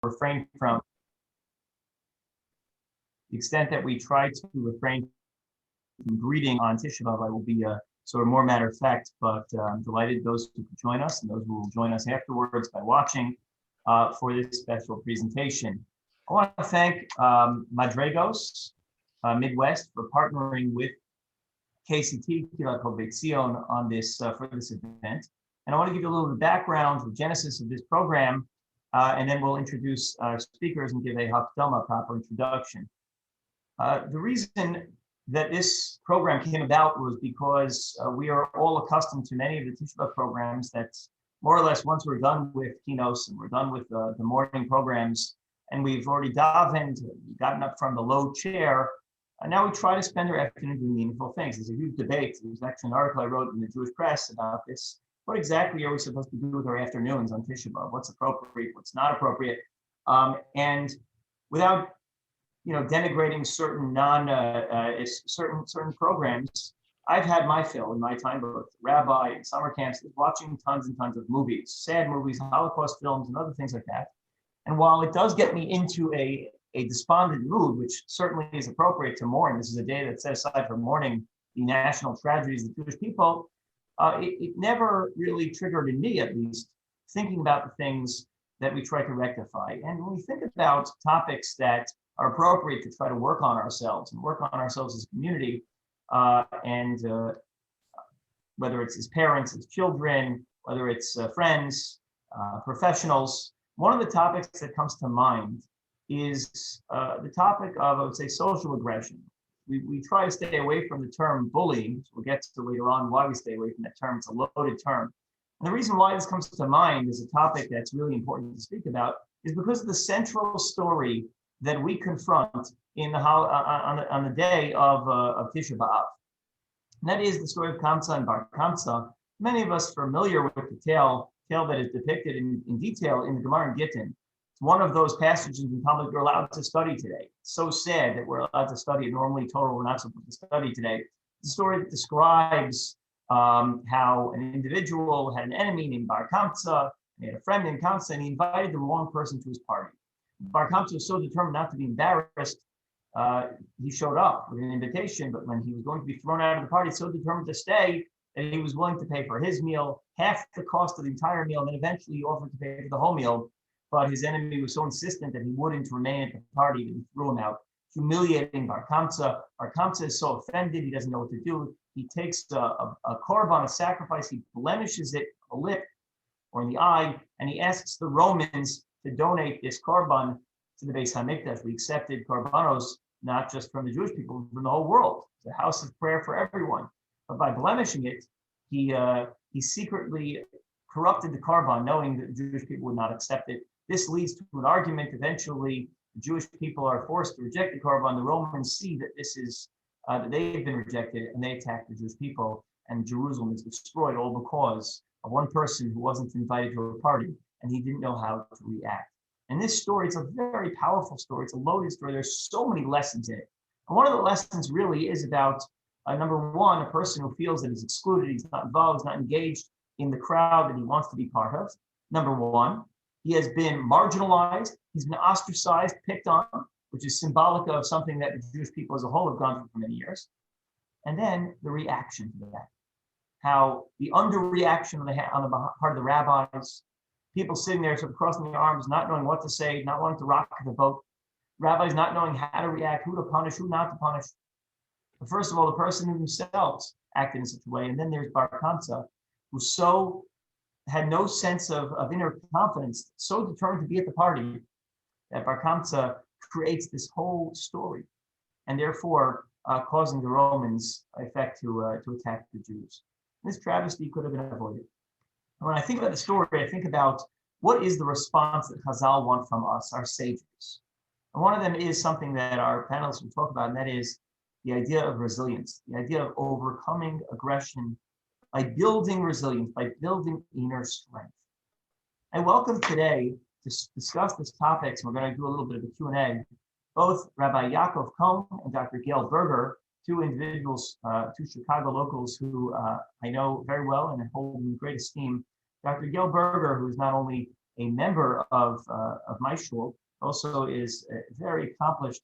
refrain from, the extent that we try to refrain from greeting on Tisha B'Av, I will be sort of more matter of fact, but I'm delighted those who could join us and those who will join us afterwards by watching for this special presentation. I want to thank Madraigos Midwest for partnering with KCT, Kehillat Chovevei Tzion, on this for this event. And I want to give you a little bit of background, the genesis of this program, and then we'll introduce our speakers and give a hakdama, proper introduction. The reason that this program came about was because we are all accustomed to many of the Tisha B'Av programs that more or less, once we're done with keynotes and we're done with the morning programs, and we've already davened, gotten up from the low chair, and now we try to spend our afternoon doing meaningful things. There's a huge debate. There's actually an article I wrote in the Jewish press about this. What exactly are we supposed to do with our afternoons on Tisha B'Av? What's appropriate? What's not appropriate? And without denigrating certain certain programs, I've had my fill in my time, both rabbi and summer camps, watching tons and tons of movies, sad movies, Holocaust films, and other things like that. And while it does get me into a despondent mood, which certainly is appropriate to mourn, this is a day that's set aside for mourning the national tragedies of the Jewish people, it never really triggered in me, at least, thinking about the things that we try to rectify. And when we think about topics that are appropriate to try to work on ourselves and work on ourselves as a community, and whether it's as parents, as children, whether it's friends, professionals, one of the topics that comes to mind is the topic of, I would say, social aggression. We try to stay away from the term bullying. We'll get to later on why we stay away from that term. It's a loaded term. And the reason why this comes to mind as a topic that's really important to speak about is because of the central story that we confront in on the day of Tisha B'Av. And that is the story of Kamsa and Bar Kamsa. Many of us familiar with the tale that is depicted in detail in the Gemara in Gittin. It's one of those passages in Talmud we're allowed to study today. It's so sad that we're allowed to study it. Normally, Torah we're not supposed to study today. It's a story that describes how an individual had an enemy named Bar Kamsa, and he had a friend named Kamsa, and he invited the wrong person to his party. Bar Kamsa was so determined not to be embarrassed, he showed up with an invitation, but when he was going to be thrown out of the party, so determined to stay that he was willing to pay for his meal, half the cost of the entire meal, and then eventually he offered to pay for the whole meal. But his enemy was so insistent that he wouldn't remain at the party that he threw him out, humiliating Bar Kamsa. Bar Kamsa is so offended, he doesn't know what to do. He takes a korban, a sacrifice, he blemishes it on the lip or in the eye, and he asks the Romans to donate this korban to the Beis Hamikdash. We accepted korbanos not just from the Jewish people, but from the whole world. It's a house of prayer for everyone. But by blemishing it, he secretly corrupted the korban, knowing that the Jewish people would not accept it. This leads to an argument. Eventually, the Jewish people are forced to reject the korban. The Romans see that this is that they've been rejected, and they attack the Jewish people, and Jerusalem is destroyed, all because of one person who wasn't invited to a party, and he didn't know how to react. And this story, it's a very powerful story. It's a loaded story. There's so many lessons in it. And one of the lessons really is about, number one, a person who feels that he's excluded, he's not involved, he's not engaged in the crowd that he wants to be part of. Number one, he has been marginalized, he's been ostracized, picked on, which is symbolic of something that the Jewish people as a whole have gone through for many years. And then the reaction to that, how the underreaction on the part of the rabbis, people sitting there sort of crossing their arms, not knowing what to say, not wanting to rock the boat, rabbis not knowing how to react, who to punish, who not to punish. But first of all, the person themselves acted in such a way. And then there's Bar Kamsa, who had no sense of inner confidence, so determined to be at the party, that Bar Kamsa creates this whole story, and therefore causing the Romans, in effect, to attack the Jews. This travesty could have been avoided. And when I think about the story, I think about what is the response that Chazal want from us, our sages. And one of them is something that our panelists will talk about, and that is the idea of resilience, the idea of overcoming aggression by building resilience, by building inner strength. I welcome today to discuss this topic, so we're going to do a little bit of a Q&A, both Rabbi Yaakov Cohen and Dr. Gail Berger, two individuals, two Chicago locals who I know very well and hold in great esteem. Dr. Gail Berger, who is not only member of my shul, also is a very accomplished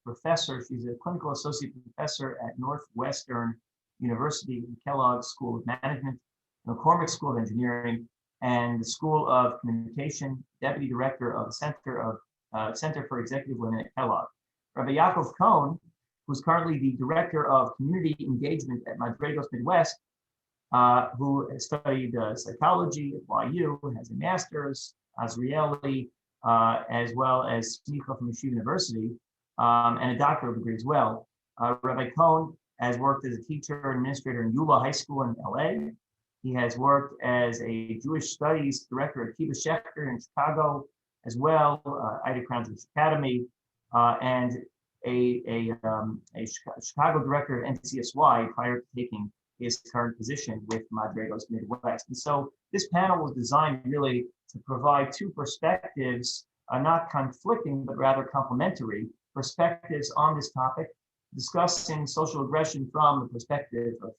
professor. She's a clinical associate professor at Northwestern University, the Kellogg School of Management, the McCormick School of Engineering, and the School of Communication, deputy director of the Center for Executive Women at Kellogg. Rabbi Yaakov Cohen, who's currently the director of community engagement at Madraigos Midwest, who studied psychology at YU, has a master's, Azrieli, as well as smicha from Yeshiva University, and a doctoral degree as well. Rabbi Cohen has worked as a teacher and administrator in Eula High School in LA. He has worked as a Jewish Studies director at Kiva Schechter in Chicago, as well, Ida Crown Jewish Academy, and a Chicago director of NCSY prior to taking his current position with Madraigos Midwest. And so this panel was designed really to provide two perspectives, not conflicting, but rather complementary perspectives on this topic, discussing social aggression from the perspective of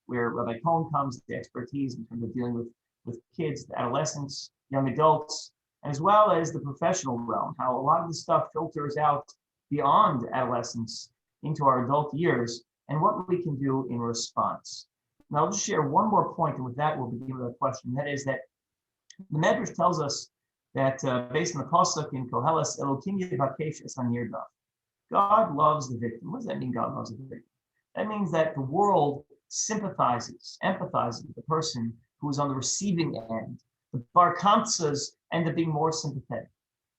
where Rabbi Cohen comes, the expertise in terms of dealing with kids, adolescents, young adults, as well as the professional realm, how a lot of this stuff filters out beyond adolescence into our adult years, and what we can do in response. Now, I'll just share one more point, and with that, we'll begin with a question. That is that the Medrash tells us that based on the pasuk in Koheles, Elokim yivakesh es hanirdav. God loves the victim. What does that mean, God loves the victim? That means that the world sympathizes, empathizes with the person who is on the receiving end. The bar kamtsas end up being more sympathetic.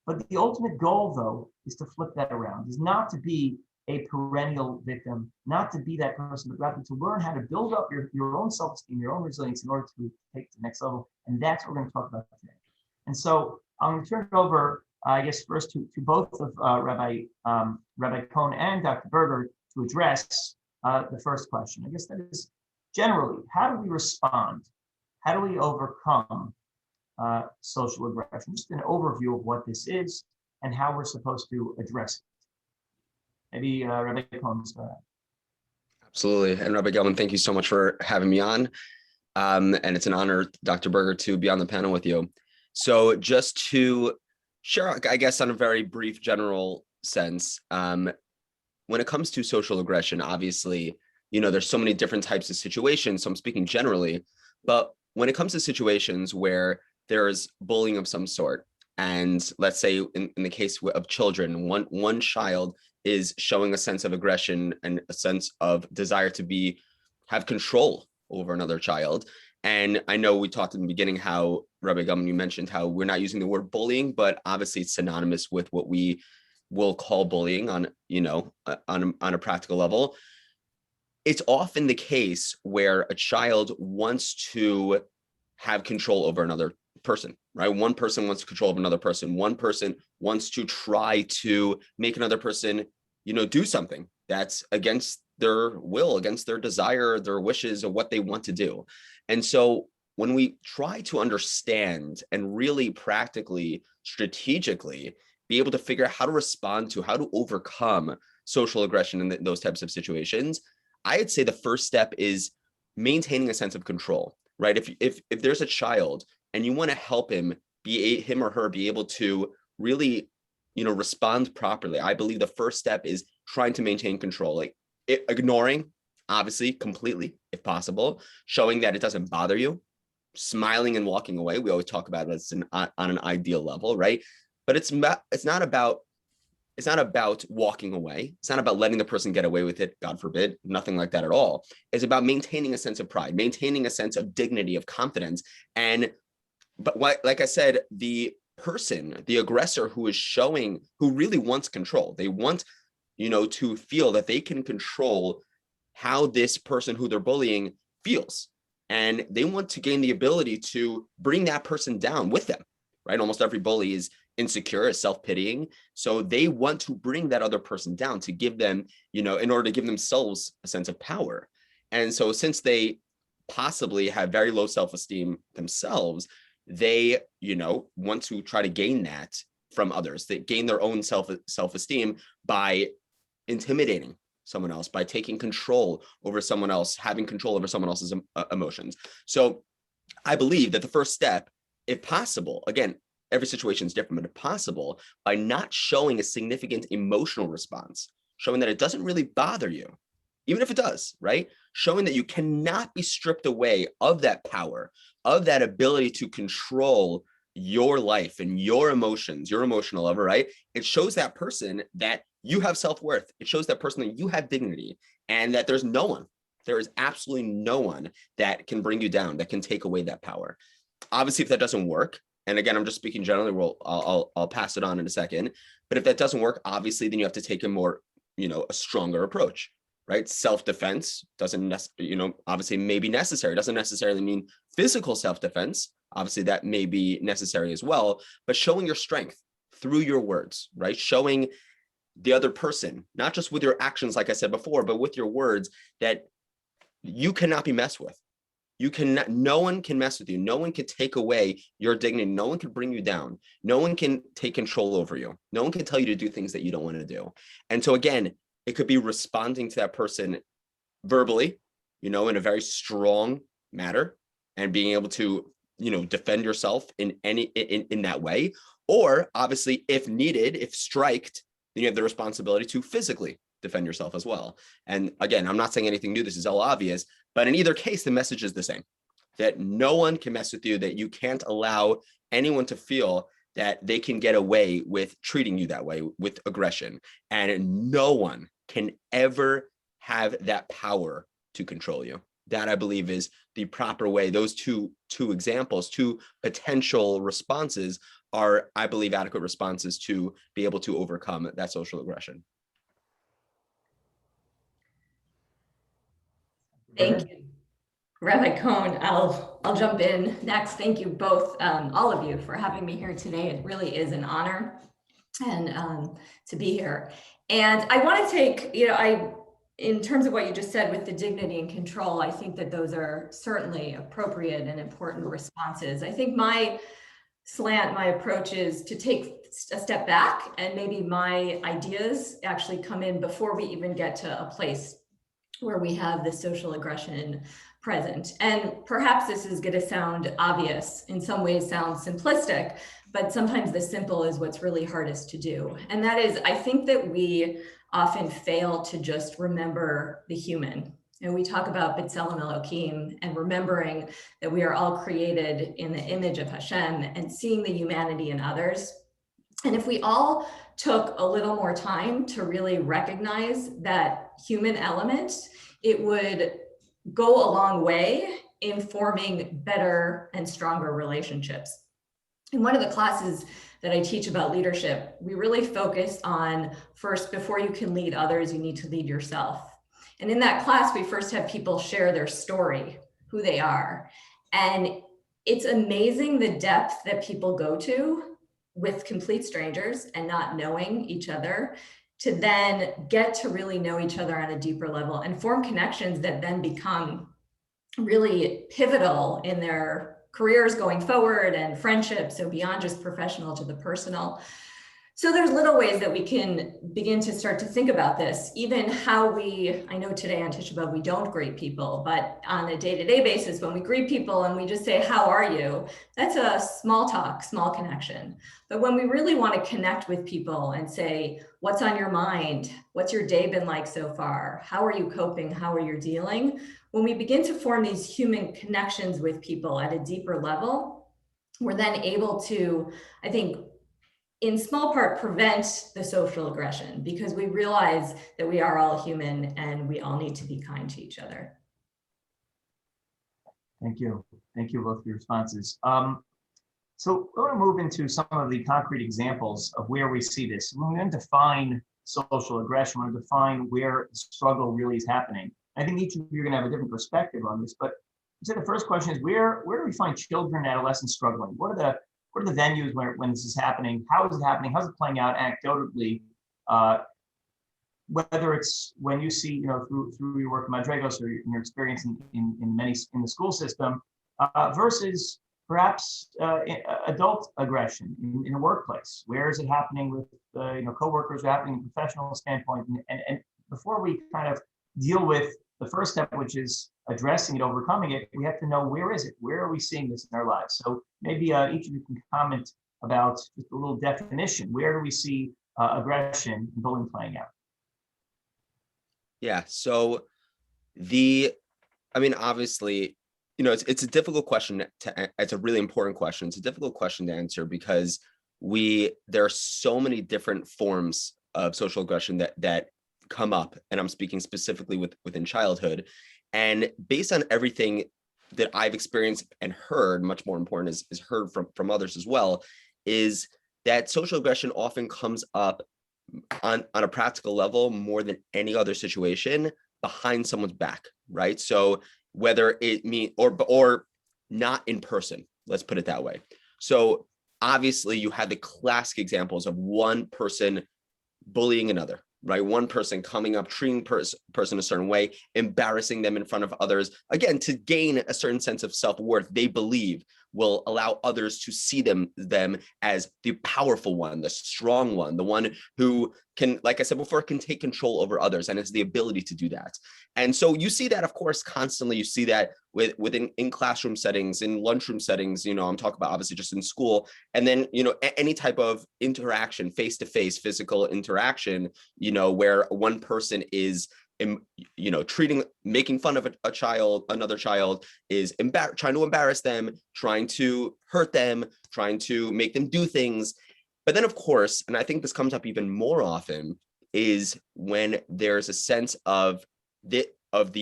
But the ultimate goal, though, is to flip that around, is not to be a perennial victim, not to be that person, but rather to learn how to build up your own self-esteem, your own resilience in order to take to the next level. And that's what we're going to talk about today. And so I'm going to turn it over, I guess, first to both of Rabbi Cohen and Dr. Berger to address the first question. I guess that is generally, how do we respond? How do we overcome social aggression? Just an overview of what this is and how we're supposed to address it. Maybe Rabbi Cohen start. Absolutely. And Rabbi Gelman, thank you so much for having me on. And it's an honor, Dr. Berger, to be on the panel with you. So just to share, I guess, on a very brief general sense, when it comes to social aggression, obviously, there's so many different types of situations. So I'm speaking generally, but when it comes to situations where there's bullying of some sort, and let's say in the case of children, one child is showing a sense of aggression and a sense of desire to have control over another child. And I know we talked in the beginning how, Rabbi Gelman, you mentioned how we're not using the word bullying, but obviously it's synonymous with what we will call bullying on a practical level. It's often the case where a child wants to have control over another person, right? One person wants control of another person. One person wants to try to make another person, do something that's against their will, against their desire, their wishes, or what they want to do. And so when we try to understand and really practically, strategically be able to figure out how to respond to, how to overcome social aggression in those types of situations, I'd say the first step is maintaining a sense of control, right? If there's a child and you want to help him or her be able to really, respond properly, I believe the first step is trying to maintain control, like ignoring, obviously, completely, if possible, showing that it doesn't bother you, smiling and walking away. We always talk about it as on an ideal level, right? But it's not about walking away. It's not about letting the person get away with it, God forbid, nothing like that at all. It's about maintaining a sense of pride, maintaining a sense of dignity, of confidence. But like I said, the person, the aggressor who really wants control, they want, to feel that they can control how this person who they're bullying feels. And they want to gain the ability to bring that person down with them, right? Almost every bully is insecure, is self-pitying. So they want to bring that other person down to give them, in order to give themselves a sense of power. And so since they possibly have very low self-esteem themselves, they, want to try to gain that from others. They gain their own self-esteem by intimidating someone else, by taking control over someone else, having control over someone else's emotions. So I believe that the first step if possible, again, every situation is different, but if possible, by not showing a significant emotional response, showing that it doesn't really bother you, even if it does, right? Showing that you cannot be stripped away of that power, of that ability to control your life and your emotions, your emotional level, right? It shows that person that you have self-worth. It shows that person that you have dignity, and that there is absolutely no one that can bring you down, that can take away that power. Obviously, if that doesn't work, and again, I'm just speaking generally, I'll pass it on in a second, but if that doesn't work, obviously, then you have to take a more, a stronger approach, right? Self-defense doesn't, obviously may be necessary. It doesn't necessarily mean physical self-defense. Obviously, that may be necessary as well, but showing your strength through your words, right? Showing the other person, not just with your actions, like I said before, but with your words, that you cannot be messed with. No one can mess with you. No one can take away your dignity. No one can bring you down. No one can take control over you. No one can tell you to do things that you don't want to do. And so again, it could be responding to that person verbally, in a very strong manner, and being able to, defend yourself in that way. Or obviously, if needed, if striked, then you have the responsibility to physically defend yourself as well. And again, I'm not saying anything new. This is all obvious, but in either case, the message is the same, that no one can mess with you, that you can't allow anyone to feel that they can get away with treating you that way, with aggression. And no one can ever have that power to control you. That, I believe, is the proper way. Those two examples, two potential responses are, I believe, adequate responses to be able to overcome that social aggression. Thank you, Rabbi Cohen. I'll jump in next. Thank you both, all of you, for having me here today. It really is an honor and to be here. And I want to take, in terms of what you just said with the dignity and control, I think that those are certainly appropriate and important responses. I think my approach is to take a step back, and maybe my ideas actually come in before we even get to a place where we have the social aggression present. And perhaps this is going to sound obvious, in some ways sound simplistic, but sometimes the simple is what's really hardest to do. And that is, I think that we often fail to just remember the human. And we talk about B'Tselem Elohim and remembering that we are all created in the image of Hashem and seeing the humanity in others. And if we all took a little more time to really recognize that human element, it would go a long way in forming better and stronger relationships. In one of the classes that I teach about leadership, we really focus on, first, before you can lead others, you need to lead yourself. And in that class, we first have people share their story, who they are. And it's amazing the depth that people go to with complete strangers and not knowing each other, to then get to really know each other on a deeper level and form connections that then become really pivotal in their careers going forward, and friendships, so beyond just professional to the personal. So there's little ways that we can begin to start to think about this, even how I know today on Tisha B'Av, we don't greet people, but on a day-to-day basis, when we greet people and we just say, how are you? That's a small talk, small connection. But when we really want to connect with people and say, what's on your mind? What's your day been like so far? How are you coping? How are you dealing? When we begin to form these human connections with people at a deeper level, we're then able to, I think, in small part, prevent the social aggression, because we realize that we are all human and we all need to be kind to each other. Thank you. Thank you both for your responses. So we're going to move into some of the concrete examples of where we see this. We're going to define social aggression. We're going to define where the struggle really is happening. I think each of you are going to have a different perspective on this, but so the first question is, where do we find children and adolescents struggling? What are the venues when this is happening? How is it happening? How's it playing out anecdotally? Whether it's when you see, through your work at Madraigos or your experience in the school system, versus perhaps adult aggression in a workplace. Where is it happening with coworkers? Happening in a professional standpoint? And before we kind of deal with the first step, which is addressing it, overcoming it, we have to know where is it? Where are we seeing this in our lives? So maybe each of you can comment about just a little definition. Where do we see aggression and bullying playing out? Yeah. So obviously, it's a difficult question it's a really important question. It's a difficult question to answer because there are so many different forms of social aggression that come up, and I'm speaking specifically within childhood. And based on everything that I've experienced and heard, much more important is heard from others as well, is that social aggression often comes up on a practical level more than any other situation behind someone's back, right? So whether it mean or not in person, let's put it that way. So obviously you have the classic examples of one person bullying another, right? One person coming up, treating person a certain way, embarrassing them in front of others, again, to gain a certain sense of self-worth they believe will allow others to see them as the powerful one, the strong one, the one who can, like I said before, can take control over others, and it's the ability to do that. And so you see that, of course, constantly. You see that in classroom settings, in lunchroom settings, I'm talking about obviously just in school, and then, any type of interaction, face-to-face physical interaction, where one person is making fun of another child, is trying to embarrass them, trying to hurt them, trying to make them do things. But then, of course, and I think this comes up even more often, is when there's a sense of the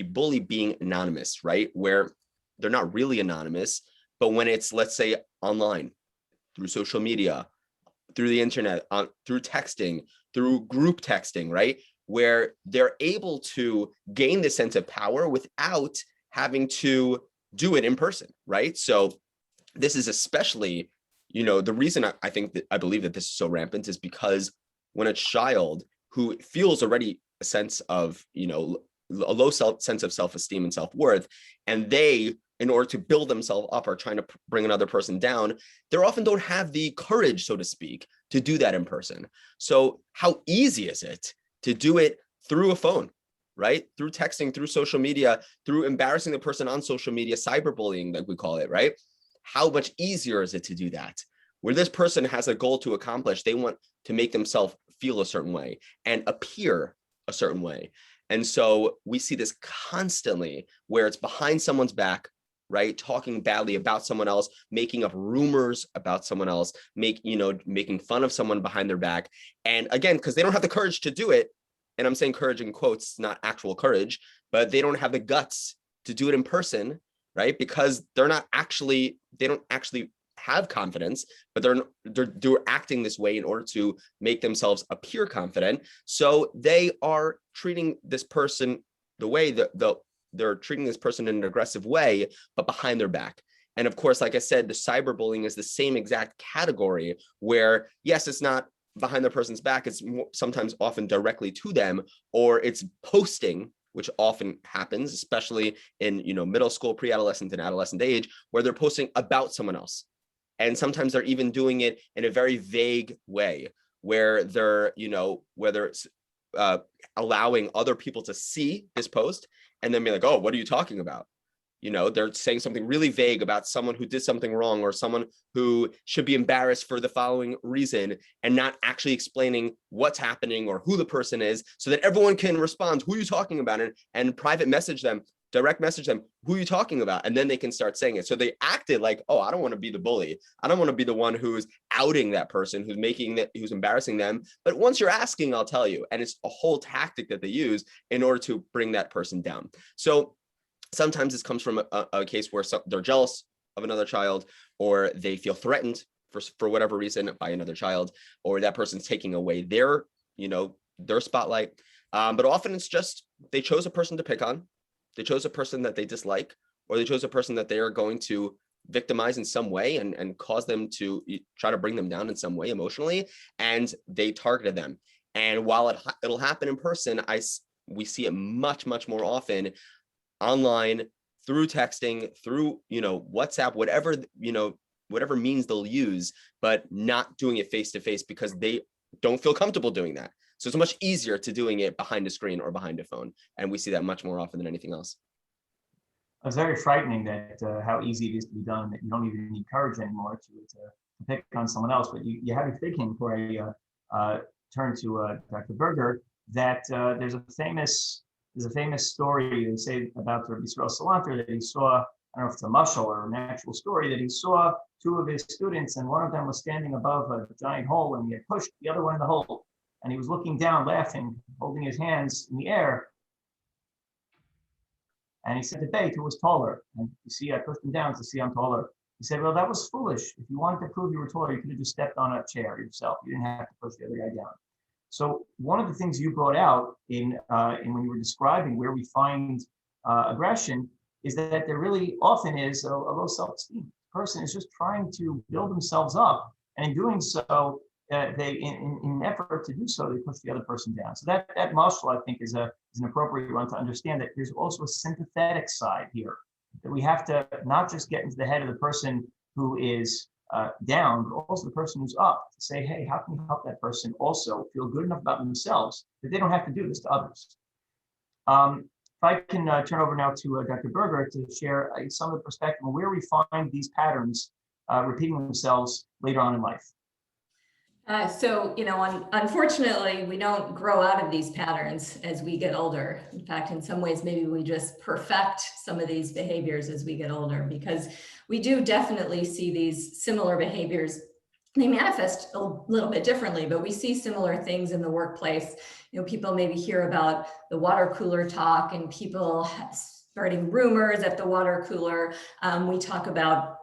bully being anonymous, right? Where they're not really anonymous, but when it's, let's say, online, through social media, through the internet, through texting, through group texting, right? Where they're able to gain this sense of power without having to do it in person, right? So this is especially, the reason I believe that this is so rampant is because when a child who feels already a sense of, a low sense of self-esteem and self-worth, and they, in order to build themselves up, are trying to bring another person down, they often don't have the courage, so to speak, to do that in person. So how easy is it to do it through a phone, right? Through texting, through social media, through embarrassing the person on social media, cyberbullying, like we call it, right? How much easier is it to do that? Where this person has a goal to accomplish, they want to make themselves feel a certain way and appear a certain way. And so we see this constantly where it's behind someone's back, right? Talking badly about someone else, making up rumors about someone else, making fun of someone behind their back. And again, because they don't have the courage to do it, and I'm saying courage in quotes, not actual courage, but they don't have the guts to do it in person, right? Because they don't actually have confidence, but they're acting this way in order to make themselves appear confident. So they are treating this person the way that they're treating this person in an aggressive way, but behind their back. And of course, like I said, the cyberbullying is the same exact category where, yes, it's not behind the person's back, it's sometimes often directly to them, or it's posting, which often happens, especially in middle school, pre-adolescent, and adolescent age, where they're posting about someone else. And sometimes they're even doing it in a very vague way, where they're, whether it's allowing other people to see this post and then be like, oh, what are you talking about? They're saying something really vague about someone who did something wrong or someone who should be embarrassed for the following reason, and not actually explaining what's happening or who the person is, so that everyone can respond, who are you talking about? And private message them, direct message them, who are you talking about? And then they can start saying it. So they acted like, oh, I don't want to be the bully. I don't want to be the one who's outing that person, who's embarrassing them. But once you're asking, I'll tell you. And it's a whole tactic that they use in order to bring that person down. So sometimes this comes from a case where they're jealous of another child, or they feel threatened for whatever reason by another child, or that person's taking away their spotlight. But often it's just they chose a person to pick on. They chose a person that they dislike, or they chose a person that they are going to victimize in some way and cause them to try to bring them down in some way emotionally, and they targeted them. And while it'll happen in person, we see it much, much more often online, through texting, through WhatsApp, whatever means they'll use, but not doing it face to face because they don't feel comfortable doing that. So it's much easier to doing it behind a screen or behind a phone. And we see that much more often than anything else. It's very frightening that how easy it is to be done, that you don't even need courage anymore to pick on someone else. But you have me thinking before I turn to Dr. Berger, that there's a famous story they say about Rabbi Salanter that he saw, I don't know if it's a mashal or an actual story, that he saw two of his students and one of them was standing above a giant hole and he had pushed the other one in the hole. And he was looking down, laughing, holding his hands in the air. And he said to debate who was taller. And you see, I pushed him down to see I'm taller. He said, well, that was foolish. If you wanted to prove you were taller, you could have just stepped on a chair yourself. You didn't have to push the other guy down. So one of the things you brought out in when you were describing where we find aggression is that there really often is a low self-esteem. The person is just trying to build themselves up, and in doing so, in an effort to do so, they push the other person down. So that muscle, I think, is an appropriate one to understand that there's also a sympathetic side here, that we have to not just get into the head of the person who is down, but also the person who's up, to say, hey, how can we help that person also feel good enough about themselves that they don't have to do this to others? If I can turn over now to Dr. Berger to share some of the perspective on where we find these patterns repeating themselves later on in life. Unfortunately, we don't grow out of these patterns as we get older. In fact, in some ways, maybe we just perfect some of these behaviors as we get older, because we do definitely see these similar behaviors. They manifest a little bit differently, but we see similar things in the workplace. People maybe hear about the water cooler talk and people starting rumors at the water cooler. We talk about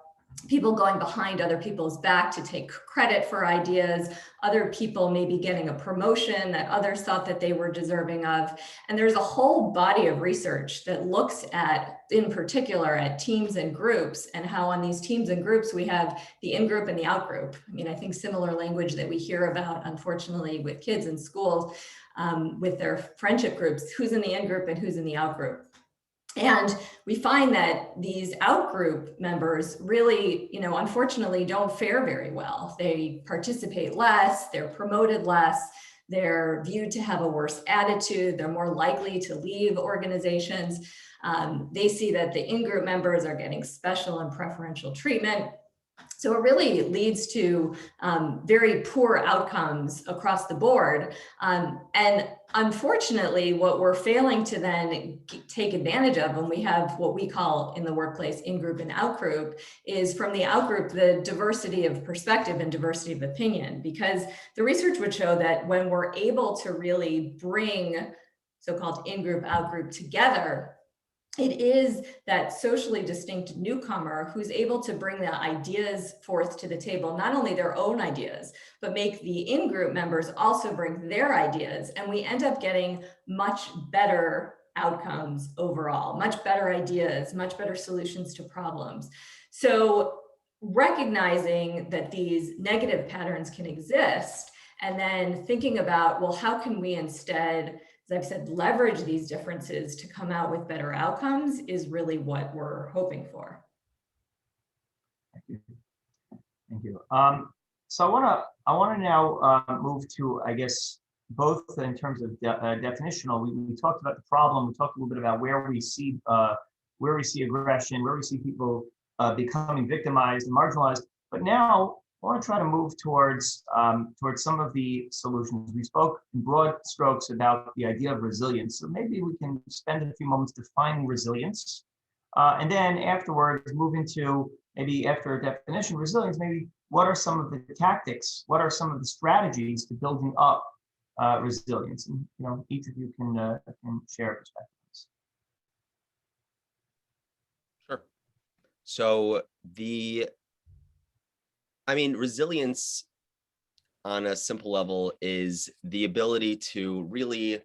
people going behind other people's back to take credit for ideas, other people maybe getting a promotion that others thought that they were deserving of. And there's a whole body of research that looks at, in particular, at teams and groups, and how on these teams and groups, we have the in-group and the out-group. I think similar language that we hear about, unfortunately, with kids in schools, with their friendship groups, who's in the in-group and who's in the out-group. And we find that these out-group members really, unfortunately don't fare very well. They participate less, they're promoted less, they're viewed to have a worse attitude, they're more likely to leave organizations. They see that the in-group members are getting special and preferential treatment. So it really leads to very poor outcomes across the board. And unfortunately, what we're failing to then take advantage of when we have what we call in the workplace in-group and out-group is from the out-group, the diversity of perspective and diversity of opinion, because the research would show that when we're able to really bring so-called in-group, out-group together, it is that socially distinct newcomer who's able to bring the ideas forth to the table, not only their own ideas, but make the in-group members also bring their ideas. And we end up getting much better outcomes overall, much better ideas, much better solutions to problems. So recognizing that these negative patterns can exist, and then thinking about, well, how can we instead, as I've said, leverage these differences to come out with better outcomes is really what we're hoping for. Thank you. Thank you. So I want to now move to, I guess, both in terms of definitional. We talked about the problem. We talked a little bit about where we see aggression, where we see people becoming victimized and marginalized. But now I want to try to move towards some of the solutions. We spoke in broad strokes about the idea of resilience. So maybe we can spend a few moments defining resilience, and then afterwards move into, maybe after a definition of resilience, maybe what are some of the tactics, what are some of the strategies to building up resilience? And each of you can share perspectives. Sure. So resilience on a simple level is the ability to really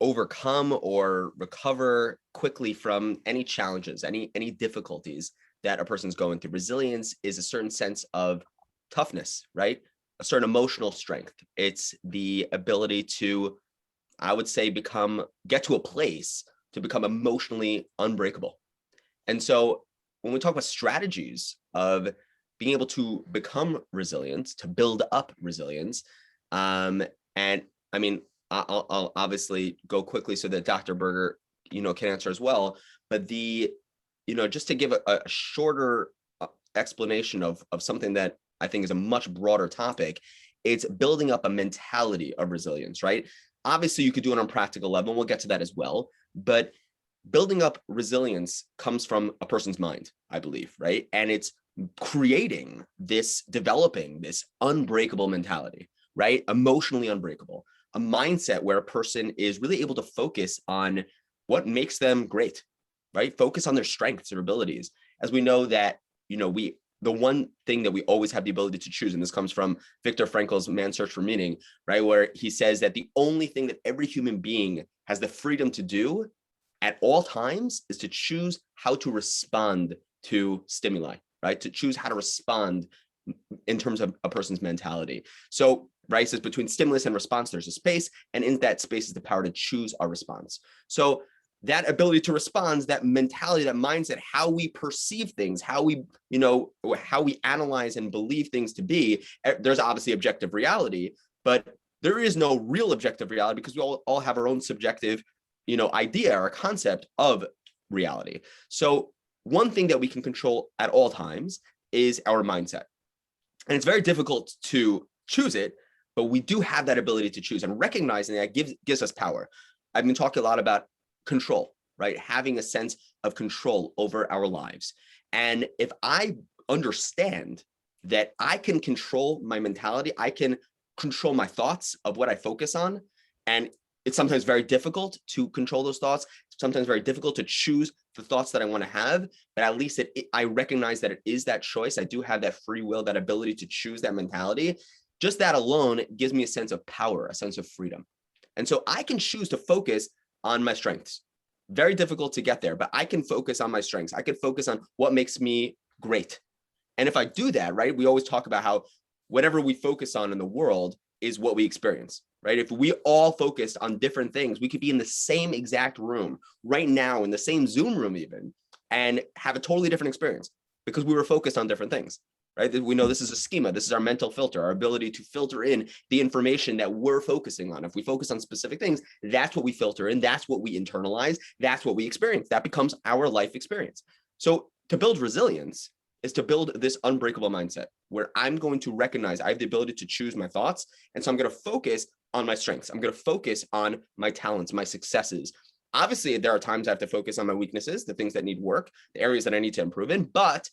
overcome or recover quickly from any challenges, any difficulties that a person's going through. Resilience is a certain sense of toughness, right? A certain emotional strength. It's the ability to, I would say, get to a place to become emotionally unbreakable. And so when we talk about strategies of being able to become resilient, to build up resilience, and And I mean, I'll obviously go quickly so that Dr. Berger, can answer as well. But just to give a shorter explanation of something that I think is a much broader topic, it's building up a mentality of resilience, right? Obviously, you could do it on a practical level, and we'll get to that as well. But building up resilience comes from a person's mind, I believe, right? And it's developing this unbreakable mentality, right? Emotionally unbreakable, a mindset where a person is really able to focus on what makes them great, right? Focus on their strengths, their abilities. As we know that, the one thing that we always have the ability to choose, and this comes from Viktor Frankl's Man's Search for Meaning, right? Where he says that the only thing that every human being has the freedom to do at all times is to choose how to respond to stimuli, right? To choose how to respond in terms of a person's mentality. So, right, it says between stimulus and response, there's a space, and in that space is the power to choose our response. So that ability to respond, that mentality, that mindset, how we perceive things, how we analyze and believe things to be, there's obviously objective reality, but there is no real objective reality because we all have our own subjective, idea or concept of reality. So one thing that we can control at all times is our mindset. And it's very difficult to choose it, but we do have that ability to choose, and recognizing that gives us power. I've been talking a lot about control, right? Having a sense of control over our lives. And if I understand that I can control my mentality, I can control my thoughts of what I focus on, and it's sometimes very difficult to control those thoughts, sometimes very difficult to choose the thoughts that I want to have, but at least I recognize that it is that choice. I do have that free will, that ability to choose that mentality. Just that alone gives me a sense of power, a sense of freedom. And so I can choose to focus on my strengths. Very difficult to get there, but I can focus on my strengths. I can focus on what makes me great. And if I do that, right, we always talk about how whatever we focus on in the world is what we experience, right? If we all focused on different things, we could be in the same exact room right now, in the same Zoom room even, and have a totally different experience because we were focused on different things. Right? We know this is a schema. This is our mental filter, our ability to filter in the information that we're focusing on. If we focus on specific things, that's what we filter in. That's what we internalize. That's what we experience. That becomes our life experience. So to build resilience is to build this unbreakable mindset where I'm going to recognize I have the ability to choose my thoughts. And so I'm going to focus on my strengths. I'm going to focus on my talents, my successes. Obviously, there are times I have to focus on my weaknesses, the things that need work, the areas that I need to improve in, but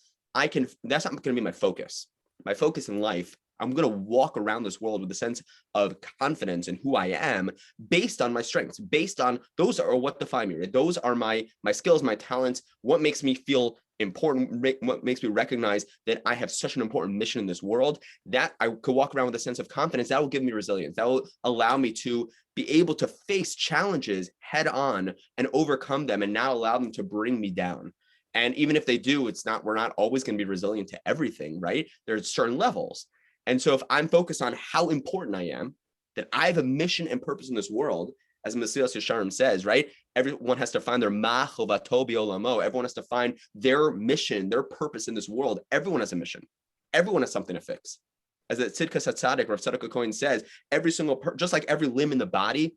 that's not going to be my focus. My focus in life, I'm going to walk around this world with a sense of confidence in who I am based on my strengths, based on those are what define me. Right? Those are my skills, my talents, what makes me feel important, what makes me recognize that I have such an important mission in this world, that I could walk around with a sense of confidence. That will give me resilience. That will allow me to be able to face challenges head on and overcome them and not allow them to bring me down. And even if they do, we're not always going to be resilient to everything, right? There's certain levels. And so if I'm focused on how important I am, that I have a mission and purpose in this world, as Mesilas Yesharim says, right? Everyone has to find their ma chovato bi'olamo. Everyone has to find their mission, their purpose in this world. Everyone has a mission. Everyone has something to fix. As the Tzidkas HaTzadik, Rav Tzadok Cohen says, just like every limb in the body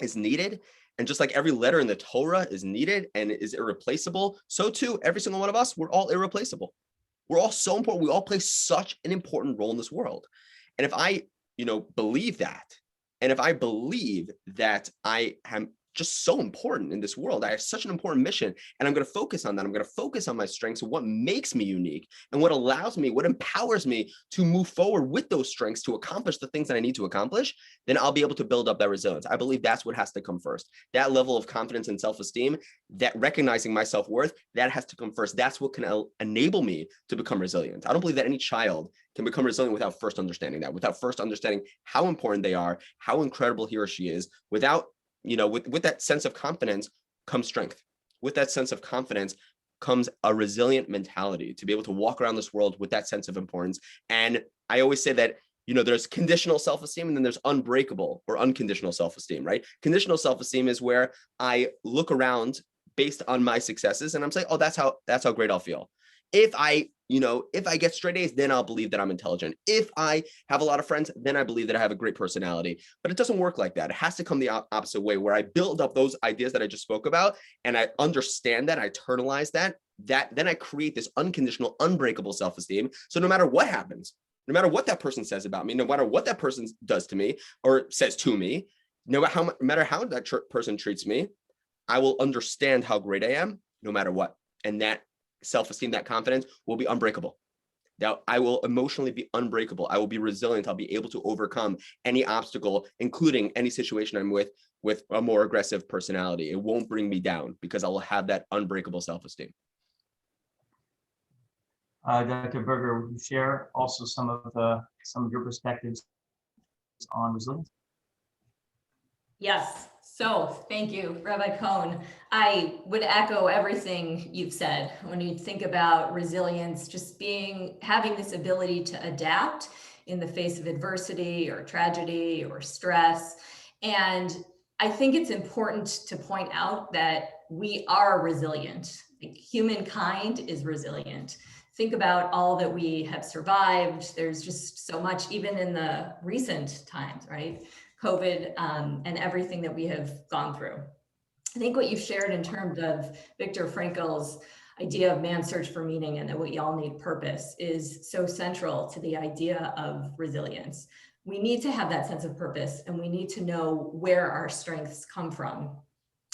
is needed, and just like every letter in the Torah is needed and is irreplaceable, so too, every single one of us, we're all irreplaceable. We're all so important. We all play such an important role in this world. And if I, believe that, and if I believe that I am just so important in this world, I have such an important mission, and I'm going to focus on that. I'm going to focus on my strengths and what makes me unique and what allows me, what empowers me to move forward with those strengths to accomplish the things that I need to accomplish, then I'll be able to build up that resilience. I believe that's what has to come first. That level of confidence and self-esteem, that recognizing my self-worth, that has to come first. That's what can enable me to become resilient. I don't believe that any child can become resilient without first understanding that, without first understanding how important they are, how incredible he or she is, without with that sense of confidence comes strength. With that sense of confidence comes a resilient mentality to be able to walk around this world with that sense of importance. And I always say that, there's conditional self-esteem and then there's unbreakable or unconditional self-esteem, right? Conditional self-esteem is where I look around based on my successes and I'm saying, oh, that's how great I'll feel. If I if I get straight A's, then I'll believe that I'm intelligent. If I have a lot of friends, then I believe that I have a great personality. But it doesn't work like that. It has to come the opposite way, where I build up those ideas that I just spoke about, and I understand that, I internalize that then I create this unconditional, unbreakable self-esteem. So no matter what happens, no matter what that person says about me, no matter what that person does to me or says to me, no matter how that person treats me, I will understand how great I am no matter what. And that self-esteem, that confidence will be unbreakable. Now, I will emotionally be unbreakable. I will be resilient. I'll be able to overcome any obstacle, including any situation I'm with a more aggressive personality. It won't bring me down because I will have that unbreakable self-esteem. Dr. Berger, would you share also some of your perspectives on resilience? Yes. So thank you, Rabbi Cohen. I would echo everything you've said. When you think about resilience, just having this ability to adapt in the face of adversity or tragedy or stress. And I think it's important to point out that we are resilient. Humankind is resilient. Think about all that we have survived. There's just so much, even in the recent times, right? COVID and everything that we have gone through. I think what you shared in terms of Viktor Frankl's idea of man's search for meaning and that we all need purpose is so central to the idea of resilience. We need to have that sense of purpose, and we need to know where our strengths come from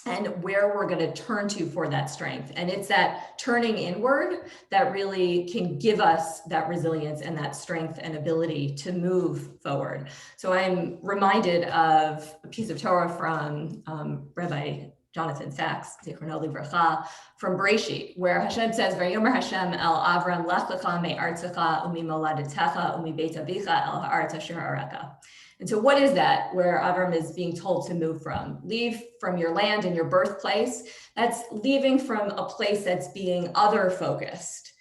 and where we're going to turn to for that strength. And it's that turning inward that really can give us that resilience and that strength and ability to move forward. So I'm reminded of a piece of Torah from Rabbi Jonathan Sachs, Zichrono Livracha, from Bereshit, where Hashem says, "Vayomer Hashem el Avram lech lecha me'artzecha u'mimoladetecha u'mibeit avicha el ha'aretz asher areka." And so what is that where Avram is being told to move from? Leave from your land and your birthplace. That's leaving from a place that's being other focused.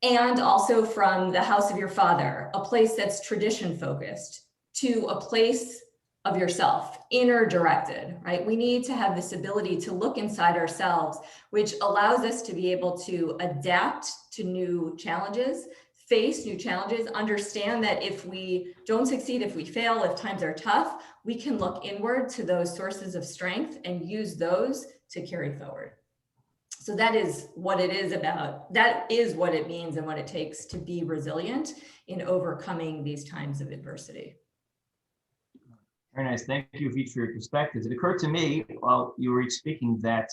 And also from the house of your father, a place that's tradition focused, to a place of yourself, inner directed, right? We need to have this ability to look inside ourselves, which allows us to be able to adapt to new challenges, face new challenges, understand that if we don't succeed, if we fail, if times are tough, we can look inward to those sources of strength and use those to carry forward. So that is what it is about. That is what it means and what it takes to be resilient in overcoming these times of adversity. Very nice. Thank you for each of your perspectives. It occurred to me while you were each speaking that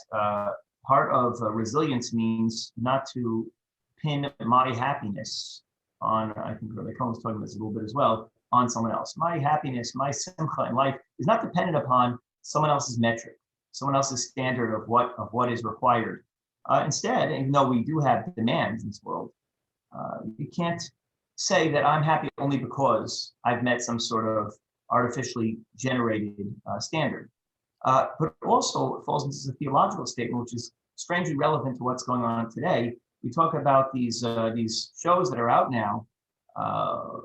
part of resilience means not to pin my happiness on, I think Rabbi Cohen was talking about this a little bit as well, on someone else. My happiness, my simcha in life is not dependent upon someone else's metric, someone else's standard of what is required. Instead, even though we do have demands in this world, you can't say that I'm happy only because I've met some sort of artificially generated standard. But also it falls into a theological statement, which is strangely relevant to what's going on today. We talk about these shows that are out now.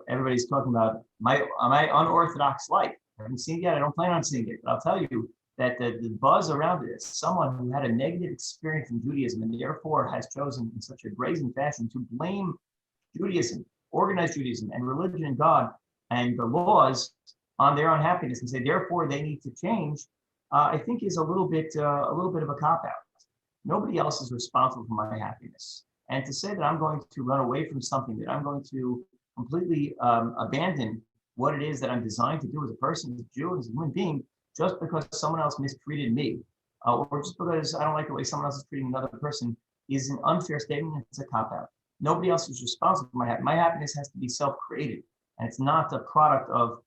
Everybody's talking about my unorthodox life. I haven't seen it yet. I don't plan on seeing it. But I'll tell you that the buzz around it is someone who had a negative experience in Judaism and therefore has chosen in such a brazen fashion to blame Judaism, organized Judaism, and religion and God and the laws on their unhappiness and say therefore they need to change. I think is a little bit of a cop-out. Nobody else is responsible for my happiness. And to say that I'm going to run away from something, that I'm going to completely abandon what it is that I'm designed to do as a person, as a Jew, as a human being, just because someone else mistreated me, or just because I don't like the way someone else is treating another person, is an unfair statement. It's a cop-out. Nobody else is responsible for my happiness. My happiness has to be self-created, and it's not a product of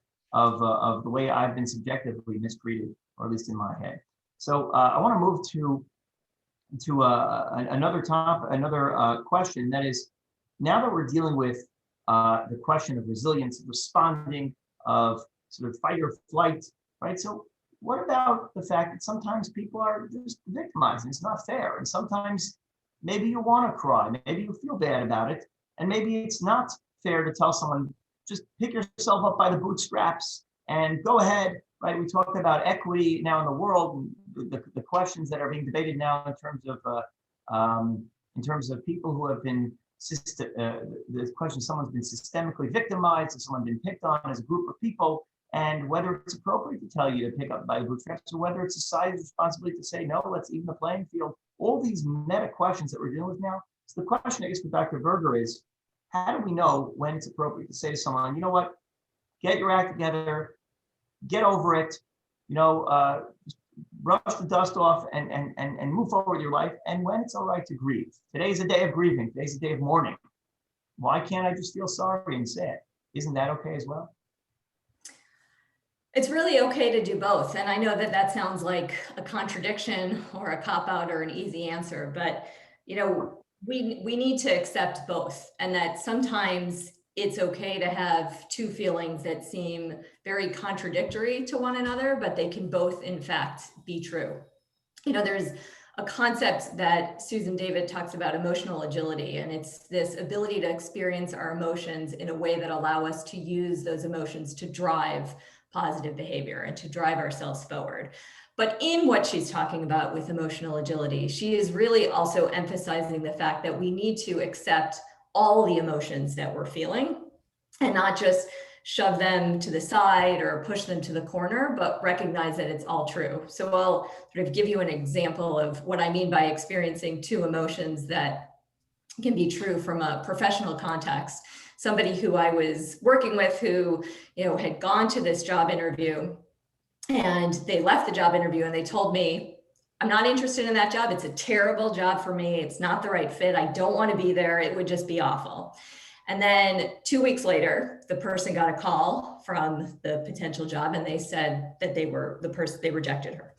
the way I've been subjectively mistreated, or at least in my head. So I want to move to another question. That is, now that we're dealing with the question of resilience, of responding, of sort of fight or flight, right? So what about the fact that sometimes people are just victimized and it's not fair, and sometimes maybe you want to cry, maybe you feel bad about it, and maybe it's not fair to tell someone just pick yourself up by the bootstraps and go ahead, right? We talked about equity now in the world, the questions that are being debated now in terms of people who have been the question, someone's been systemically victimized, or someone's been picked on as a group of people, and whether it's appropriate to tell you to pick up by the bootstraps, or whether it's society's responsibility to say, no, let's even the playing field. All these meta questions that we're dealing with now. So the question, I guess, for Dr. Berger is, how do we know when it's appropriate to say to someone, you know what, get your act together, get over it, just brush the dust off and move forward with your life, and when it's all right to grieve. Today's a day of grieving. Today's a day of mourning. Why can't I just feel sorry and sad? Isn't that okay as well? It's really okay to do both. And I know that that sounds like a contradiction or a cop-out or an easy answer, but we need to accept both, and that sometimes it's okay to have two feelings that seem very contradictory to one another, but they can both in fact be true. There's a concept that Susan David talks about, emotional agility, and it's this ability to experience our emotions in a way that allow us to use those emotions to drive positive behavior and to drive ourselves forward. But in what she's talking about with emotional agility, she is really also emphasizing the fact that we need to accept all the emotions that we're feeling and not just shove them to the side or push them to the corner, but recognize that it's all true. So I'll sort of give you an example of what I mean by experiencing two emotions that can be true from a professional context. Somebody who I was working with who, had gone to this job interview, and they left the job interview and they told me, I'm not interested in that job. It's a terrible job for me. It's not the right fit. I don't want to be there. It would just be awful. And then 2 weeks later, the person got a call from the potential job, and they said that they rejected her.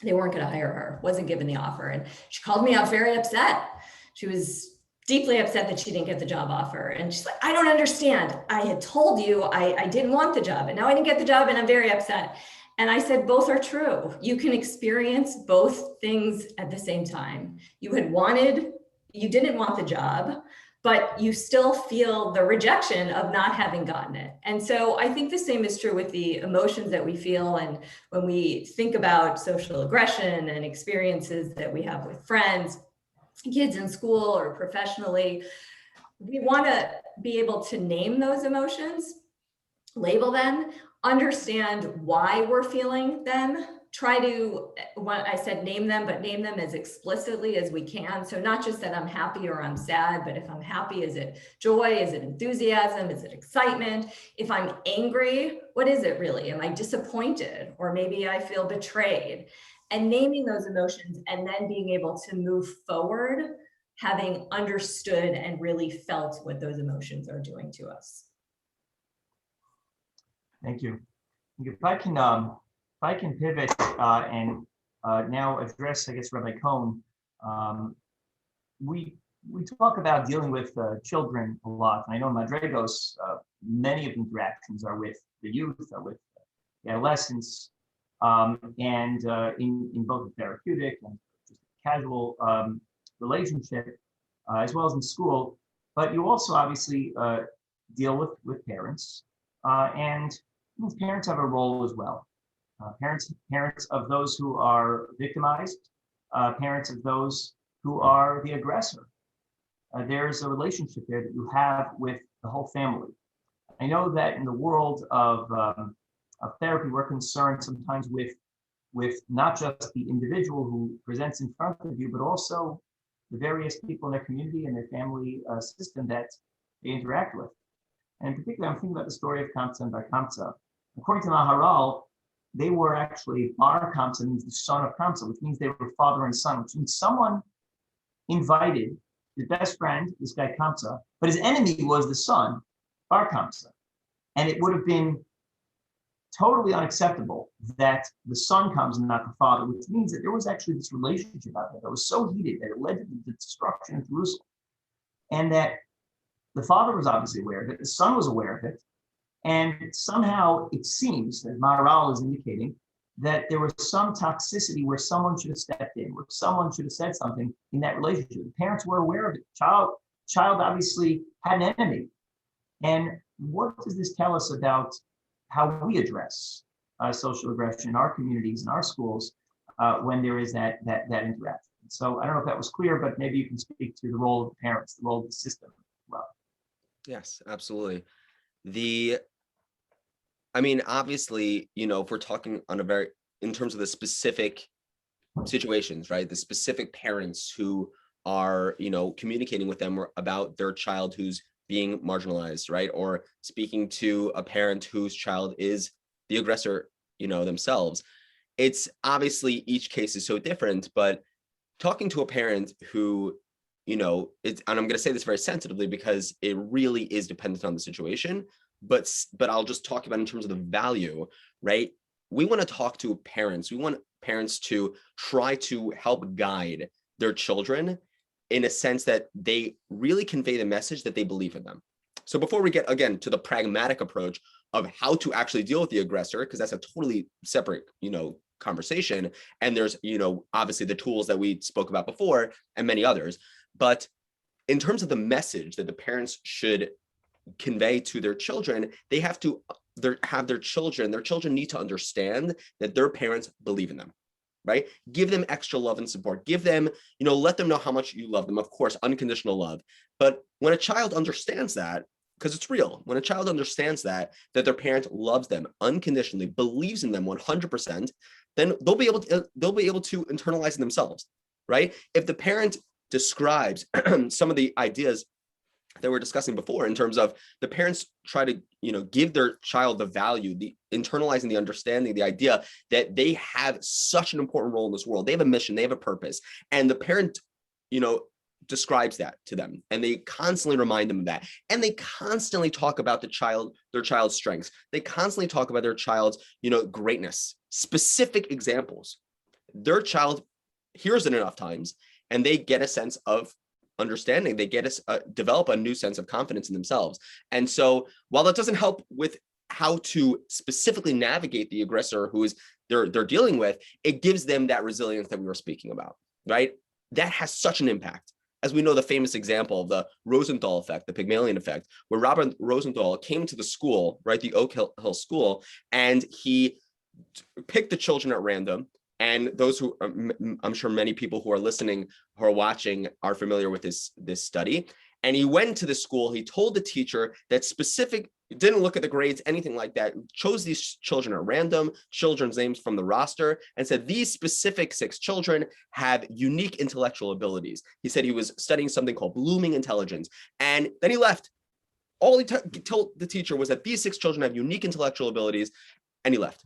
They weren't going to hire her, wasn't given the offer. And she called me up very upset. She was deeply upset that she didn't get the job offer. And she's like, I don't understand. I had told you I didn't want the job, and now I didn't get the job and I'm very upset. And I said, both are true. You can experience both things at the same time. You didn't want the job, but you still feel the rejection of not having gotten it. And so I think the same is true with the emotions that we feel. And when we think about social aggression and experiences that we have with friends, kids in school or professionally, we want to be able to name those emotions, label them, understand why we're feeling them, try to, what I said, name them, but name them as explicitly as we can. So not just that I'm happy or I'm sad, but if I'm happy, is it joy? Is it enthusiasm? Is it excitement? If I'm angry, what is it really? Am I disappointed? Or maybe I feel betrayed? And naming those emotions and then being able to move forward, having understood and really felt what those emotions are doing to us. Thank you. If I can pivot and now address, I guess, Rabbi Cohen, we talk about dealing with children a lot. And I know in Madraigos, many of the interactions are with the youth, are with the adolescents, and in both the therapeutic and just casual relationship, as well as in school. But you also obviously deal with parents, and parents have a role as well. Parents of those who are victimized, parents of those who are the aggressor. There's a relationship there that you have with the whole family. I know that in the world of therapy, we're concerned sometimes with not just the individual who presents in front of you, but also the various people in their community and their family system that they interact with. And in particular, I'm thinking about the story of Kamsa and Bar Kamsa. According to Maharal, they were actually Bar Kamsa, means the son of Kamsa, which means they were father and son, which means someone invited his best friend, this guy Kamsa, but his enemy was the son, Bar Kamsa. And it would have been totally unacceptable that the son comes and not the father, which means that there was actually this relationship out there that was so heated that it led to the destruction of Jerusalem. And that the father was obviously aware of it, the son was aware of it, and somehow it seems that Maharal is indicating that there was some toxicity where someone should have stepped in, where someone should have said something in that relationship. The parents were aware of it. Child obviously had an enemy. And what does this tell us about how we address social aggression in our communities, in our schools, when there is that interaction? So I don't know if that was clear, but maybe you can speak to the role of the parents, the role of the system as well. Yes, absolutely. Obviously, if we're talking on in terms of the specific situations, right? The specific parents who are, communicating with them about their child who's being marginalized, right? Or speaking to a parent whose child is the aggressor, themselves. It's obviously each case is so different, but talking to a parent who, and I'm going to say this very sensitively because it really is dependent on the situation, but I'll just talk about in terms of the value, right? We want to talk to parents. We want parents to try to help guide their children in a sense that they really convey the message that they believe in them. So before we get, again, to the pragmatic approach of how to actually deal with the aggressor, because that's a totally separate, conversation. And there's, obviously the tools that we spoke about before and many others. But in terms of the message that the parents should convey to their children, they have to have their children need to understand that their parents believe in them, right? Give them extra love and support. Give them, let them know how much you love them. Of course, unconditional love. But when a child understands that, because it's real, when a child understands that their parent loves them unconditionally, believes in them 100%, then they'll be able to internalize it themselves, right? If the parent describes some of the ideas that we're discussing before in terms of the parents try to, give their child the value, the internalizing, the understanding, the idea that they have such an important role in this world. They have a mission, they have a purpose. And the parent, describes that to them, and they constantly remind them of that. And they constantly talk about their child's strengths. They constantly talk about their child's, greatness, specific examples. Their child hears it enough times, and they get a sense of understanding. They get develop a new sense of confidence in themselves. And so while that doesn't help with how to specifically navigate the aggressor who is they're dealing with, it gives them that resilience that we were speaking about, right? That has such an impact. As we know, the famous example of the Rosenthal effect, the Pygmalion effect, where Robert Rosenthal came to the school, right, the Oak Hill School, and he picked the children at random. And those who, I'm sure many people who are listening, who are watching, are familiar with this study. And he went to the school, he told the teacher that didn't look at the grades, anything like that, chose these children at random, children's names from the roster, and said these specific 6 children have unique intellectual abilities. He said he was studying something called blooming intelligence. And then he left. All he told the teacher was that these 6 children have unique intellectual abilities, and he left.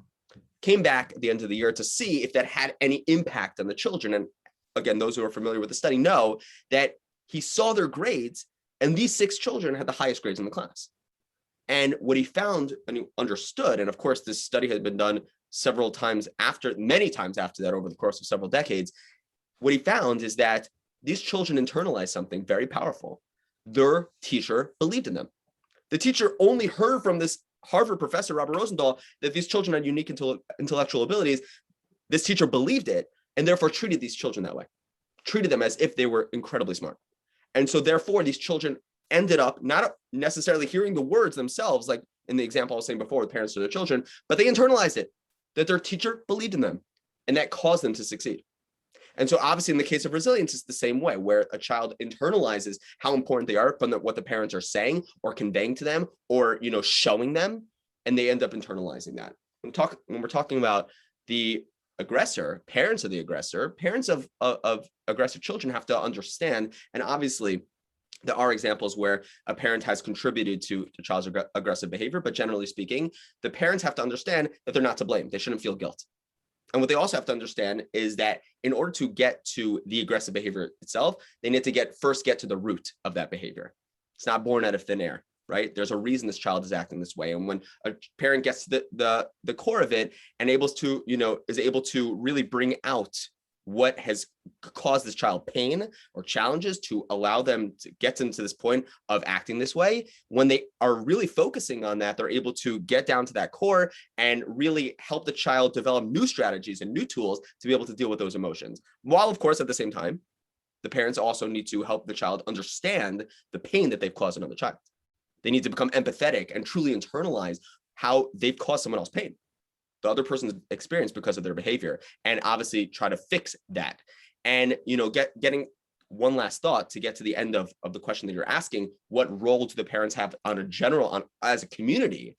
Came back at the end of the year to see if that had any impact on the children. And again, those who are familiar with the study know that he saw their grades, and these 6 children had the highest grades in the class. And what he found and he understood, and of course, this study had been done many times after that over the course of several decades. What he found is that these children internalized something very powerful. Their teacher believed in them. The teacher only heard from this Harvard professor, Robert Rosenthal, that these children had unique intellectual abilities. This teacher believed it and therefore treated these children that way, treated them as if they were incredibly smart. And so therefore, these children ended up not necessarily hearing the words themselves, like in the example I was saying before with parents to their children, but they internalized it, that their teacher believed in them, and that caused them to succeed. And so obviously in the case of resilience, it's the same way, where a child internalizes how important they are from what the parents are saying or conveying to them or, showing them, and they end up internalizing that. When we're talking about the aggressor, parents of the aggressor, parents of aggressive children have to understand, and obviously there are examples where a parent has contributed to the child's aggressive behavior, but generally speaking, the parents have to understand that they're not to blame. They shouldn't feel guilt. And what they also have to understand is that in order to get to the aggressive behavior itself, they need to first get to the root of that behavior. It's not born out of thin air, right? There's a reason this child is acting this way. And when a parent gets to the core of it and is able to really bring out what has caused this child pain or challenges to allow them to get them to this point of acting this way, when they are really focusing on that, they're able to get down to that core and really help the child develop new strategies and new tools to be able to deal with those emotions. While, of course, at the same time, the parents also need to help the child understand the pain that they've caused another child. They need to become empathetic and truly internalize how they've caused someone else pain, the other person's experience because of their behavior, and obviously try to fix that. And, getting one last thought to get to the end of the question that you're asking, what role do the parents have as a community?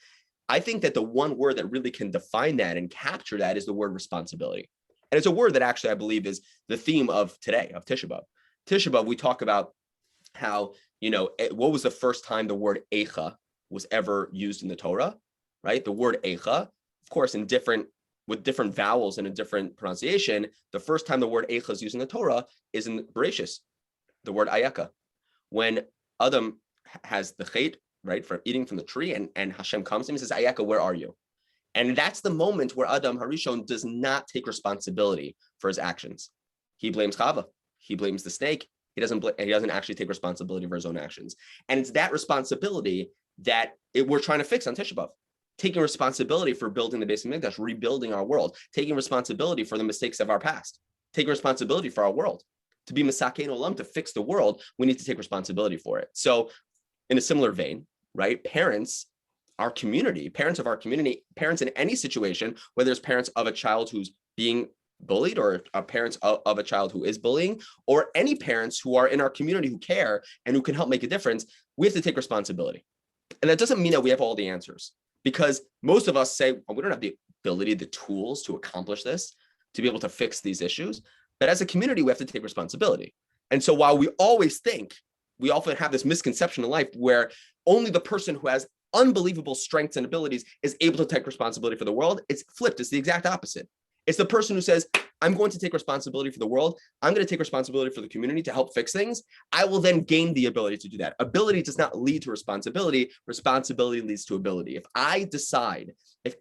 I think that the one word that really can define that and capture that is the word responsibility. And it's a word that actually I believe is the theme of today, of Tisha B'Av. Tisha B'Av, we talk about how, what was the first time the word eicha was ever used in the Torah, right? The word eicha, of course, with different vowels and a different pronunciation, the first time the word eicha is used in the Torah is in Bereshis, the word ayaka. When Adam has the chait, right, for eating from the tree, and Hashem comes to him and says, ayaka, where are you? And that's the moment where Adam Harishon does not take responsibility for his actions. He blames Chava. He blames the snake. He doesn't actually take responsibility for his own actions. And it's that responsibility that we're trying to fix on Tisha B'Av. Taking responsibility for building the Beis Hamikdash, rebuilding our world, taking responsibility for the mistakes of our past, taking responsibility for our world. To be Masakein Olam, to fix the world, we need to take responsibility for it. So in a similar vein, right, parents of our community, parents in any situation, whether it's parents of a child who's being bullied or parents of a child who is bullying, or any parents who are in our community who care and who can help make a difference, we have to take responsibility. And that doesn't mean that we have all the answers, because most of us say, we don't have the ability, the tools to accomplish this, to be able to fix these issues. But as a community, we have to take responsibility. And so while we often have this misconception in life where only the person who has unbelievable strengths and abilities is able to take responsibility for the world, it's flipped. It's the exact opposite. It's the person who says, I'm going to take responsibility for the world. I'm going to take responsibility for the community to help fix things. I will then gain the ability to do that. Ability does not lead to responsibility. Responsibility leads to ability. If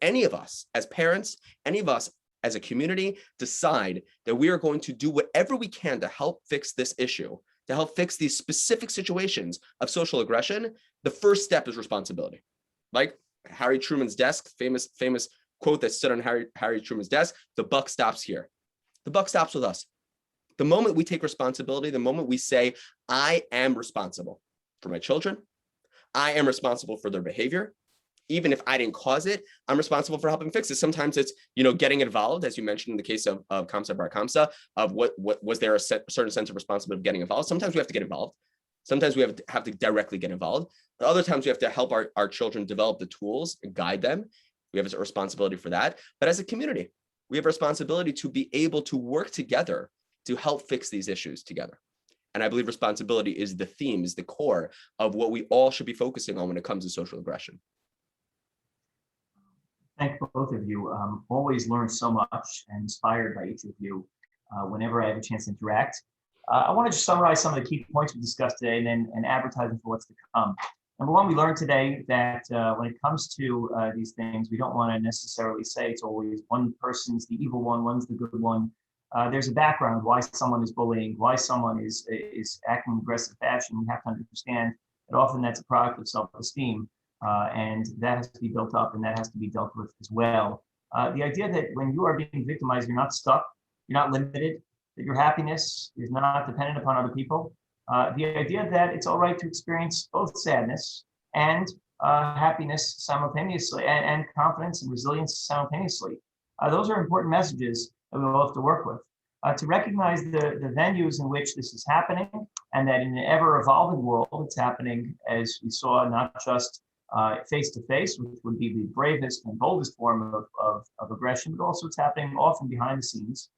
any of us as parents, any of us as a community decide that we are going to do whatever we can to help fix this issue, to help fix these specific situations of social aggression, the first step is responsibility. Like Harry Truman's desk, famous quote that stood on Harry Truman's desk, the buck stops here. The buck stops with us. The moment we take responsibility, the moment we say, I am responsible for my children, I am responsible for their behavior. Even if I didn't cause it, I'm responsible for helping fix it. Sometimes it's, getting involved, as you mentioned in the case of Kamsa Bar Kamsa, of what was there a certain sense of responsibility of getting involved. Sometimes we have to get involved. Sometimes we have to directly get involved. But other times we have to help our children develop the tools and guide them. We have a responsibility for that. But as a community, we have a responsibility to be able to work together to help fix these issues together. And I believe responsibility is the theme, is the core of what we all should be focusing on when it comes to social aggression. Thank both of you. Always learn so much and inspired by each of you whenever I have a chance to interact. I want to just summarize some of the key points we discussed today and advertising for what's to come. Number one, we learned today that when it comes to these things, we don't want to necessarily say it's always one person's the evil one, one's the good one. There's a background why someone is bullying, why someone is acting in aggressive fashion. We have to understand that often that's a product of self-esteem. And that has to be built up and that has to be dealt with as well. The idea that when you are being victimized, you're not stuck, you're not limited, that your happiness is not dependent upon other people. The idea that it's all right to experience both sadness and happiness simultaneously, and confidence and resilience simultaneously. Those are important messages that we all have to work with. To recognize the venues in which this is happening, and that in an ever-evolving world, it's happening, as we saw, not just face-to-face, which would be the bravest and boldest form of aggression, but also it's happening often behind the scenes.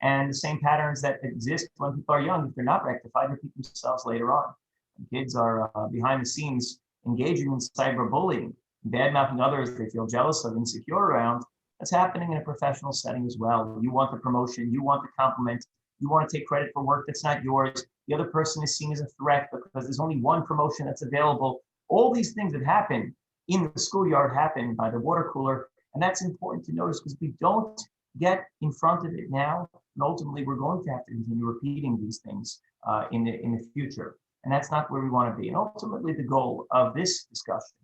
And the same patterns that exist when people are young, if they're not rectified, repeat themselves later on. When kids are behind the scenes engaging in cyberbullying, bad-mouthing others they feel jealous of, insecure around, that's happening in a professional setting as well. You want the promotion, you want the compliment, you want to take credit for work that's not yours. The other person is seen as a threat because there's only one promotion that's available. All these things that happen in the schoolyard happen by the water cooler. And that's important to notice because we don't get in front of it now. And ultimately, we're going to have to continue repeating these things in the future. And that's not where we want to be. And ultimately, the goal of this discussion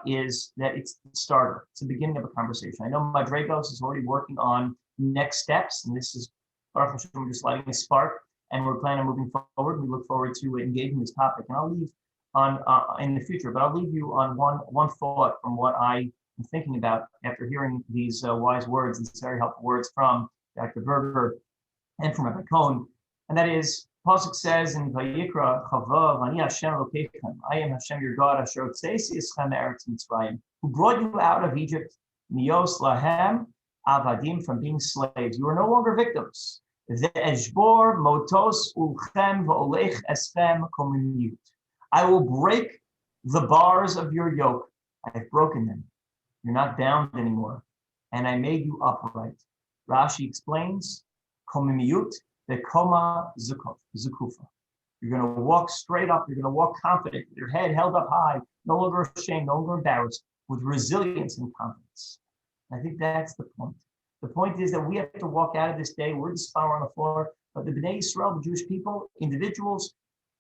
is that it's the starter. It's the beginning of a conversation. I know Madraigos is already working on next steps. And this is Baruch Hashem, just lighting a spark. And we're planning on moving forward. We look forward to engaging this topic. And I'll leave on in the future, but I'll leave you on one thought from what I am thinking about after hearing these wise words, these very helpful words from Dr. Berger and from Rabbi Cohen, and that is, Pasuk says in Vayikra Chavav, Ani Hashem Elokeichem, I am Hashem your God, Asher Hotzesi Eschem Eretz Mitzrayim, who brought you out of Egypt, Mios Lahem Avadim, from being slaves. You are no longer victims. Ve'eshbor motos ulchem va'olech eschem kominiyut. I will break the bars of your yoke. I have broken them. You're not bound anymore. And I made you upright. Rashi explains, kominiyut ve'koma zukufa. You're going to walk straight up. You're going to walk confident, with your head held up high, no longer ashamed, no longer embarrassed, with resilience and confidence. I think that's the point. The point is that we have to walk out of this day. We're the power on the floor, but the Bnei Yisrael, the Jewish people, individuals,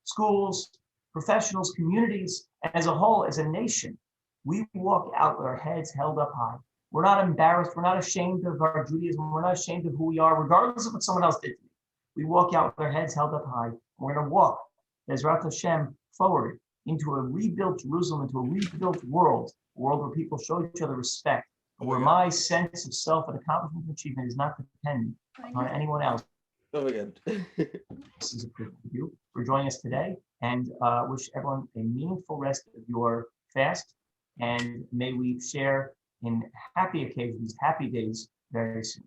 schools, professionals, communities, and as a whole, as a nation, we walk out with our heads held up high. We're not embarrassed. We're not ashamed of our Judaism. We're not ashamed of who we are, regardless of what someone else did to me. We walk out with our heads held up high. We're going to walk, Bezrat Hashem, forward into a rebuilt Jerusalem, into a rebuilt world, a world where people show each other respect, where my sense of self and accomplishment and achievement is not dependent on anyone else. Oh my God. This is a privilege of you for joining us today, and wish everyone a meaningful rest of your fast, and may we share in happy occasions, happy days very soon.